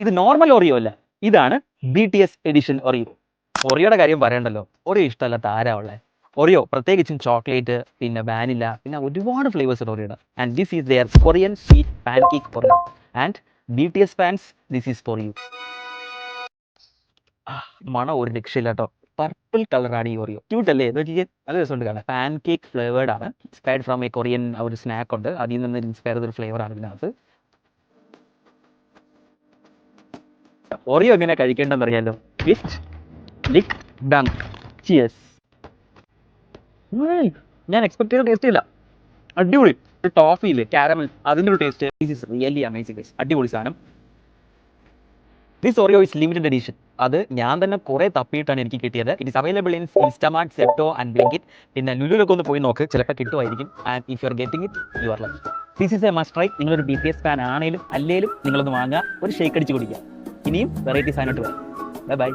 ഇത് normal Oreo അല്ല, ഇതാണ് BTS എഡിഷൻ ഒറിയോ. ഒറിയോയുടെ കാര്യം പറയണ്ടല്ലോ, ഒറിയോ ഇഷ്ടമല്ലാത്ത ആരാ ഉള്ളത്? ഒറിയോ പ്രത്യേകിച്ചും ചോക്ലേറ്റ്, പിന്നെ വാനില, പിന്നെ ഒരുപാട് ഫ്ലേവേഴ്സ് ഉണ്ട് ഒറിയോയുടെ. And this is their Korean sweet pancake Oreo. And BTS fans, this is for you. മണം ഒരു രക്ഷയില്ല കേട്ടോ. പർപ്പിൾ കളറാണ് ഈ ഒറിയോ. ക്യൂട്ട് അല്ലേ? നല്ല രസമുണ്ട് കാണാൻ. പാൻ കേക്ക് ഫ്ലേവേർഡ് ആണ്. ഇൻസ്പയർഡ് ഫ്രം എ കൊറിയൻ ഒരു സ്നാക്ക് ഉണ്ട്, അതിൽ നിന്ന് ഇൻസ്പയർ ചെയ്തൊരു ഫ്ലേവർ ആണ് ഇതിനകത്ത്. ഒറിയോ എങ്ങനെ കഴിക്കേണ്ടെന്ന് അറിയാലോ. ട്വിസ്റ്റ്, ലിക്ക്, ഡങ്ക്. ചിയേഴ്സ്. ഞാൻ എക്സ്പെക്ട് ചെയ്ത ടേസ്റ്റ് ഇല്ല. അടിപൊളി. ഒരു ടോഫിയില്ലേ, കാരമൽ, അതിൻ്റെ ഒരു taste. This is really amazing. അടിപൊളി സാധനം. This Oreo is limited edition. അത് ഞാൻ തന്നെ കുറേ തപ്പിയിട്ടാണ് എനിക്ക് കിട്ടിയത്. It is available in Instamart, zepto and Blinkit. പിന്നെ ലുലുലൊക്കെ ഒന്ന് പോയി നോക്ക്, ചിലപ്പോൾ കിട്ടുമായിരിക്കും. And if you are getting it, you are lucky. This is A must try. നിങ്ങളൊരു BTS ഫാൻ ആണെങ്കിലും അല്ലെങ്കിലും നിങ്ങളൊന്ന് വാങ്ങുക, ഒരു ഷേക്ക് അടിച്ച് കുടിക്കുക. ഇനിയും വെറൈറ്റി സാധനമായിട്ട് വരാം. Bye bye.